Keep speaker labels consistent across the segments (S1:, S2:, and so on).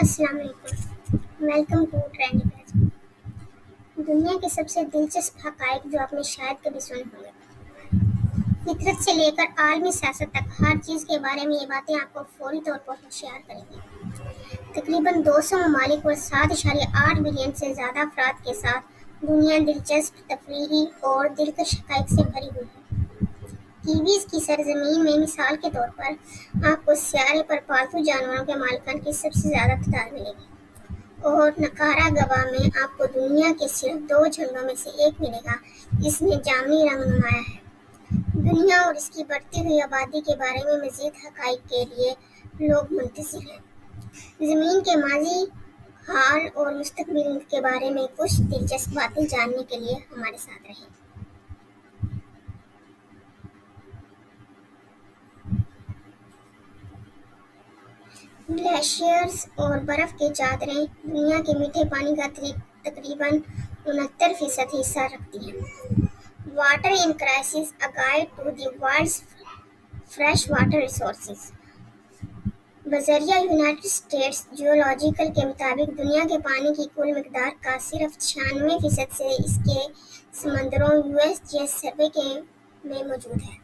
S1: السلام علیکم، welcome to trending page. دنیا کے سب سے دلچسپ حقائق جو آپ نے شاید کبھی سنے ہوں گے، فطرت سے لے کر عالمی سیاست تک ہر چیز کے بارے میں یہ باتیں آپ کو فوری طور پر ہوشیار کریں گی۔ تقریباً 200 ممالک اور 7.8 بلین سے زیادہ افراد کے ساتھ دنیا دلچسپ، تفریحی اور دلکش حقائق سے بھری ہوئی ہے۔ کیویز کی سرزمین میں مثال کے طور پر آپ کو سیارے پر پالتو جانوروں کے مالکان کی سب سے زیادہ تعداد ملے گی، اور نکاراگوا میں آپ کو دنیا کے صرف 2 جھنڈوں میں سے ایک ملے گا جس میں جامنی رنگ نمایاں ہے۔ دنیا اور اس کی بڑھتی ہوئی آبادی کے بارے میں مزید حقائق کے لیے لوگ منتظر ہیں۔ زمین کے ماضی، حال اور مستقبل کے بارے میں کچھ دلچسپ باتیں جاننے کے لیے ہمارے ساتھ رہیں۔ گلیشیئرز اور برف کی چادریں دنیا کے میٹھے پانی کا تقریباً 69% حصہ رکھتی ہیں۔ Water in crisis, a guide to the world's fresh water resources. بذریعہ یونائیٹڈ اسٹیٹس جیولوجیکل کے مطابق دنیا کے پانی کی کل مقدار کا صرف 96% سے اس کے سمندروں USGS سروے میں موجود ہے،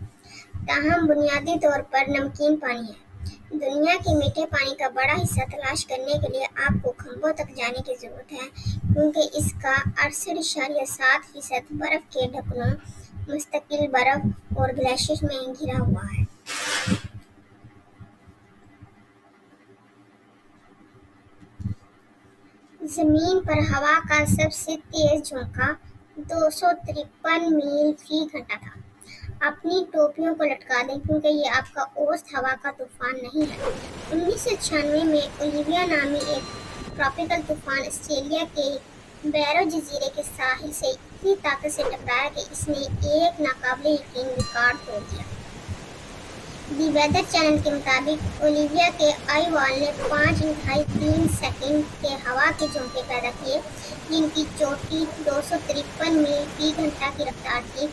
S1: تاہم بنیادی طور پر نمکین پانی ہے۔ دنیا کے میٹھے پانی کا بڑا حصہ تلاش کرنے کے لیے آپ کو کھمبوں تک جانے کی ضرورت ہے، کیونکہ اس کا 68.7% برف کے ڈھکنوں، مستقل برف اور گلیشیئر میں گھرا ہوا ہے۔ زمین پر ہوا کا سب سے تیز جھونکا 253 میل فی گھنٹہ تھا۔ اپنی ٹوپیوں کو لٹکا دیں کیونکہ یہ آپ کا اوسط ہوا کا طوفان نہیں ہے۔ 1996 میں اولیویا نامی ایک ٹراپیکل طوفان آسٹریلیا کے بیرو جزیرے کے ساحل سے اتنی طاقت سے ٹکرایا کہ اس نے ایک ناقابل یقین ریکارڈ توڑ دیا۔ دی ویدر چینل کے مطابق اولیویا کے آئی وال نے 5.3 سیکنڈ کے ہوا کے جھونکے پیدا کیے، جن کی چوٹی 253 میل فی گھنٹہ کی رفتار تھی،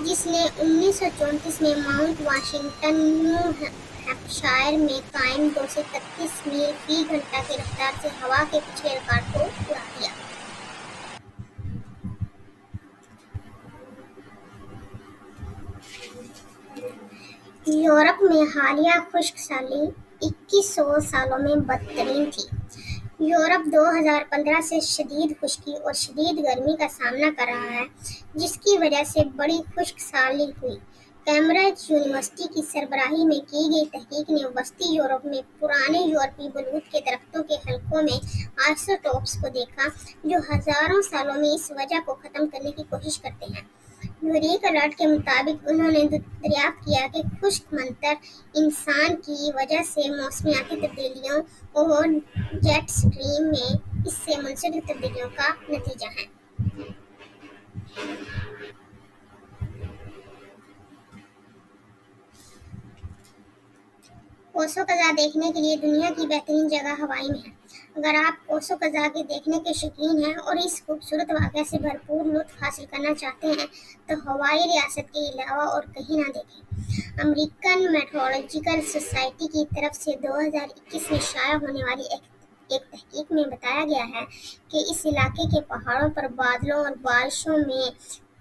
S1: جس نے 1934 میں ماؤنٹ واشنگٹن، نیو ہیمپشائر میں قائم 233 میل فی گھنٹہ کی رفتار سے ہوا کے پچھلے ریکارڈ کو اڑا دیا۔ یورپ میں حالیہ خشک سالی 2100 سالوں میں بدترین تھی۔ یورپ 2015 سے شدید خشکی اور شدید گرمی کا سامنا کر رہا ہے، جس کی وجہ سے بڑی خشک سالی ہوئی۔ کیمبرج یونیورسٹی کی سربراہی میں کی گئی تحقیق نے وسطی یورپ میں پرانے یورپی بلوط کے درختوں کے حلقوں میں آئسوٹوپس کو دیکھا، جو ہزاروں سالوں میں اس وجہ کو ختم کرنے کی کوشش کرتے ہیں۔ یوریک الرٹ کے مطابق انہوں نے دریافت کیا کہ خشک منظر انسان کی وجہ سے موسمیاتی تبدیلیوں اور جیٹ سٹریم میں اس سے منسلک تبدیلیوں کا نتیجہ ہے۔ کوسو قزح دیکھنے کے لیے دنیا کی بہترین جگہ ہوائی میں ہے۔ اگر آپ کوسو قزح کے دیکھنے کے شوقین ہیں اور اس خوبصورت واقعہ سے بھرپور لطف حاصل کرنا چاہتے ہیں تو ہوائی ریاست کے علاوہ اور کہیں نہ دیکھیں۔ امریکن میٹرولوجیکل سوسائٹی کی طرف سے 2021 میں شائع ہونے والی ایک تحقیق میں بتایا گیا ہے کہ اس علاقے کے پہاڑوں پر بادلوں اور بارشوں میں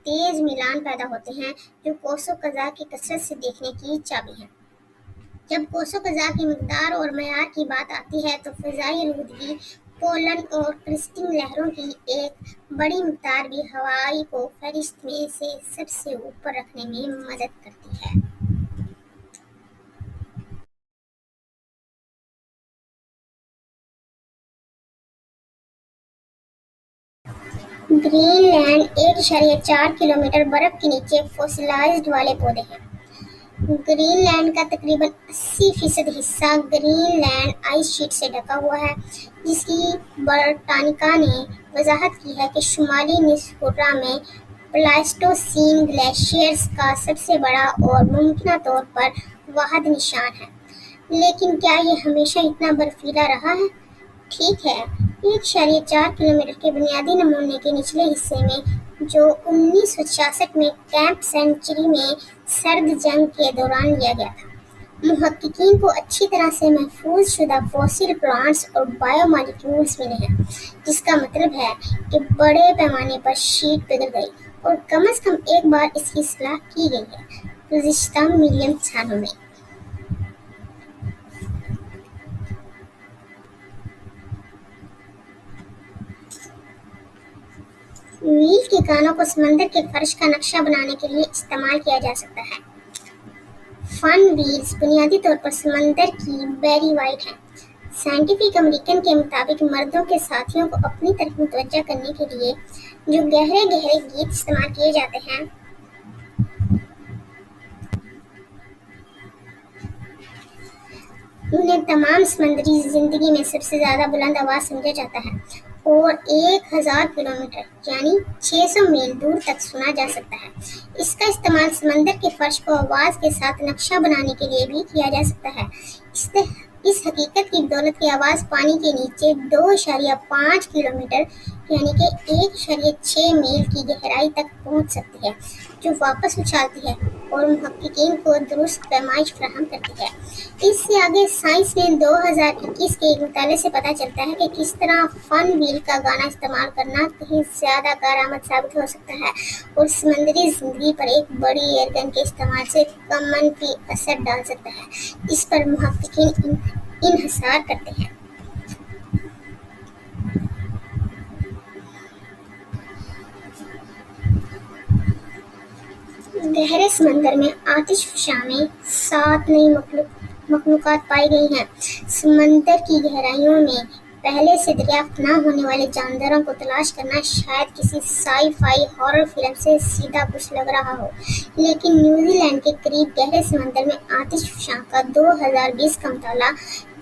S1: تیز میلان پیدا ہوتے ہیں، جو کوسو قزح کی کثرت سے دیکھنے کی چابی ہے۔ جب کوسو قزح کی مقدار اور معیار کی بات آتی ہے تو فضائی آلودگی، پولن اور کرسٹنگ لہروں کی ایک بڑی مقدار بھی ہوائی کو فہرست میں سے سب سے اوپر رکھنے میں مدد کرتی ہے۔ گرین لینڈ 1.4 کلومیٹر برف کے نیچے فوسلائزڈ والے پودے ہیں۔ گرین لینڈ کا تقریباً 80% حصہ گرین لینڈ آئس شیٹ سے ڈھکا ہوا ہے، جس کی برٹانیکا نے وضاحت کی ہے کہ شمالی نصف کرہ میں پلائسٹوسین گلیشیئرز کا سب سے بڑا اور ممکنہ طور پر واحد نشان ہے۔ لیکن کیا یہ ہمیشہ اتنا برفیلا رہا ہے؟ ٹھیک ہے، 1.4 کلومیٹر کے بنیادی نمونے کے نچلے حصے میں، جو 1966 میں کیمپ سینچری میں سرد جنگ کے دوران لیا گیا تھا، محققین کو اچھی طرح سے محفوظ شدہ فوسل پلانٹس اور بایو مالیکیولز ملے ہیں، جس کا مطلب ہے کہ بڑے پیمانے پر شیٹ پگھل گئی اور کم از کم ایک بار اس کی اصلاح کی گئی ہے گزشتہ ملین سالوں میں۔ ویل کے کانوں کو سمندر کے فرش کا نقشہ بنانے کے لیے استعمال کیا جا سکتا ہے۔ فن ویلز بنیادی طور پر سمندر کی بیری وائٹ ہیں۔ سائنٹیفک امریکن کے مطابق مردوں کے ساتھیوں کو اپنی طرف متوجہ کرنے کے لیے جو گہرے گہرے گیت استعمال کیے جاتے ہیں، انہیں تمام سمندری زندگی میں سب سے زیادہ بلند آواز سمجھا جاتا ہے اور 1000 کلومیٹر یعنی 600 میل دور تک سنا جا سکتا ہے۔ اس کا استعمال سمندر کے فرش کو آواز کے ساتھ نقشہ بنانے کے لیے بھی کیا جا سکتا ہے۔ اس حقیقت کی بدولت کی آواز پانی کے نیچے 2.5 کلومیٹر یعنی کہ 1.6 میل کی گہرائی تک پہنچ سکتی ہے، جو واپس اچھالتی ہے اور محققین کو درست پیمائش فراہم کرتی ہے۔ اس سے آگے سائنس میں 2021 کے ایک مطالعے سے پتہ چلتا ہے کہ کس طرح فن ویل کا گانا استعمال کرنا کہیں زیادہ کارآمد ثابت ہو سکتا ہے اور سمندری زندگی پر ایک بڑی ایئر گن کے استعمال سے کم منفی اثر ڈال سکتا ہے۔ اس پر محققین انحصار کرتے ہیں۔ گہرے سمندر میں آتش فشاں میں 7 نئی مخلوقات پائی گئی ہیں۔ سمندر کی گہرائیوں میں پہلے سے دریافت نہ ہونے والے جانداروں کو تلاش کرنا شاید کسی سائی فائی ہارر فلم سے سیدھا کچھ لگ رہا ہو، لیکن نیوزی لینڈ کے قریب گہرے سمندر میں آتش فشاں کا 2020 کا مطالعہ،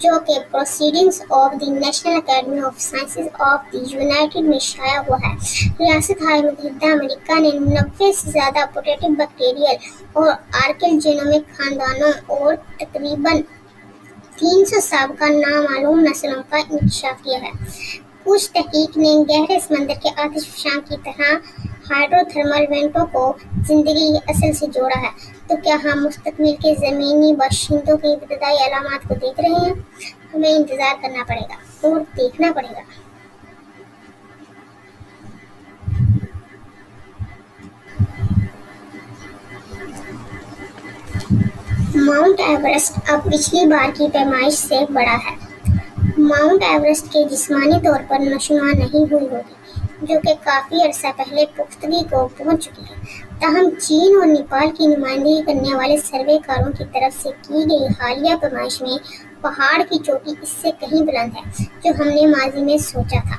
S1: جو کہ proceedings of the national academy of sciences of the United میں شائع ہوا ہے۔ ریاستہائے متحدہ امریکہ نے 90 سے زیادہ پروٹوٹائپ بیکٹیریل اور آرکیل جینومک خاندانوں اور تقریباً 300 سابقہ نامعلوم نسلوں کا انکشاف کیا ہے۔ کچھ تحقیق نے گہرے سمندر کے آتش فشاں کی طرح ہائیڈرو تھرمل وینٹوں کو زندگی کی اصل سے جوڑا ہے۔ تو کیا ہم مستقبل کے زمینی باشندوں کی ابتدائی علامات کو دیکھ رہے ہیں؟ ہمیں انتظار کرنا پڑے گا اور دیکھنا پڑے گا۔ ماؤنٹ ایورسٹ اب پچھلی بار کی پیمائش سے بڑا ہے۔ ماؤنٹ ایورسٹ کے جسمانی طور پر نشوونما نہیں ہوئی ہوگی، جو کہ کافی عرصہ پہلے پختگی کو پہنچ چکی ہے۔ تاہم چین اور نیپال کی نمائندگی کرنے والے سروے کاروں کی طرف سے کی گئی حالیہ پیمائش میں پہاڑ کی چوٹی اس سے کہیں بلند ہے، جو ہم نے ماضی میں سوچا تھا۔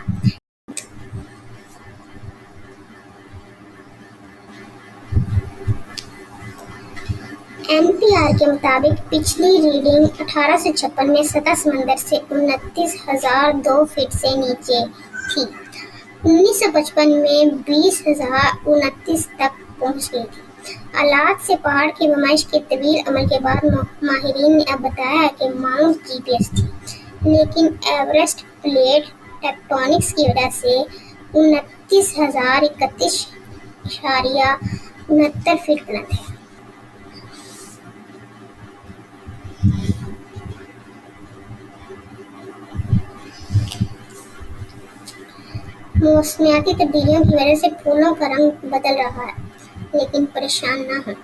S1: NPR کے مطابق پچھلی ریڈنگ 1856 میں سطح سمندر سے 29,002 فٹ سے نیچے تھی۔ 1955 میں 20,029 تک پہنچ گئی تھی۔ آلات سے پہاڑ کی پیمائش کے طویل عمل کے بعد ماہرین نے اب بتایا ہے کہ ماؤنٹ GPS تھی، لیکن ایورسٹ پلیٹ ٹیکٹونکس کی وجہ سے 29,031.69 فٹ بلند ہے۔ موسمیاتی تبدیلیوں کی وجہ سے پھولوں کا رنگ بدل رہا ہے، لیکن پریشان نہ ہوں،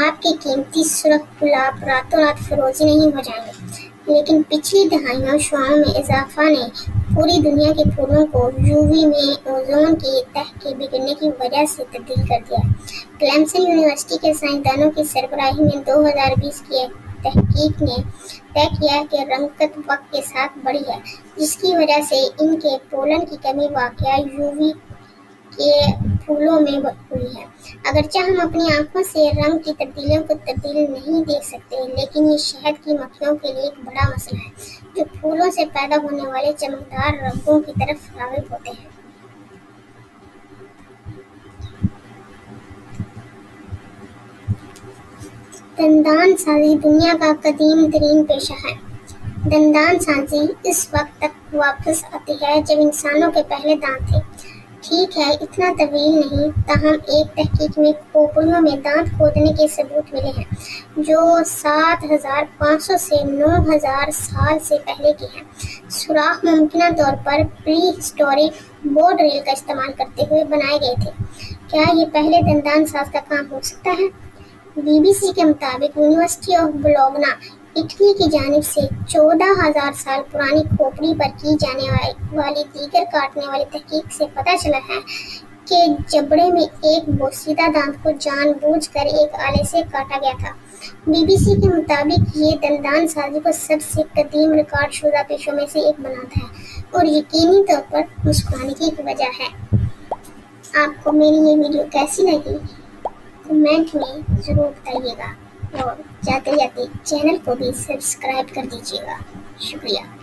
S1: آپ کے قیمتی سرخ گلاب راتوں رات فروزی نہیں ہو جائیں گے۔ لیکن پچھلی دہائیوں شعاعوں میں اضافہ نے پوری دنیا کے پھولوں کو UV میں اوزون کی تہ کے بگڑنے کی وجہ سے تبدیل کر دیا ہے۔ کلیمسن یونیورسٹی کے سائنسدانوں کی سربراہی میں 2020 کی ایک تحقیق نے طے کیا کہ رنگت وقت کے ساتھ بڑھی ہے، جس کی وجہ سے ان کے پولن کی کمی واقعہ UV کے پھولوں میں ہوئی ہے۔ اگرچہ ہم اپنی آنکھوں سے رنگ کی تبدیلیوں کو تبدیل نہیں دیکھ سکتے، لیکن یہ شہد کی مکھیوں کے لیے ایک بڑا مسئلہ ہے، جو پھولوں سے پیدا ہونے والے چمکدار رنگوں کی طرف راغب ہوتے ہیں۔ دندان سازی دنیا کا قدیم ترین پیشہ ہے۔ دندان سازی اس وقت تک واپس آتی ہے جب انسانوں کے پہلے دانت تھے۔ ٹھیک ہے، اتنا طویل نہیں، تاہم ایک تحقیق میں کھوپڑیوں میں دانت کھودنے کے ثبوت ملے ہیں جو 7500 سے 9000 سال سے پہلے کی ہیں۔ سوراخ ممکنہ طور پر پری ہسٹورک بورڈ ریل کا استعمال کرتے ہوئے بنائے گئے تھے۔ کیا یہ پہلے دندان ساز کا کام ہو سکتا ہے؟ بی بی سی کے مطابق یونیورسٹی آف بولوگنا، اٹلی کی جانب سے 14,000 سال پرانی کھوپڑی پر کی جانے والی دیگر کاٹنے والی تحقیق سے پتہ چلا ہے کہ جبڑے میں ایک بوسیدہ دانت کو جان بوجھ کر ایک آلے سے کاٹا گیا تھا۔ بی بی سی کے مطابق یہ دندان سازی کو سب سے قدیم ریکارڈ شدہ پیشوں میں سے ایک بناتا ہے اور یقینی طور پر مسکرانے کی ایک وجہ ہے۔ آپ کو میری یہ ویڈیو کیسی لگی؟ کمنٹ میں ضرور بتائیے گا اور جاتے جاتے چینل کو بھی سبسکرائب کر دیجیے گا۔ شکریہ۔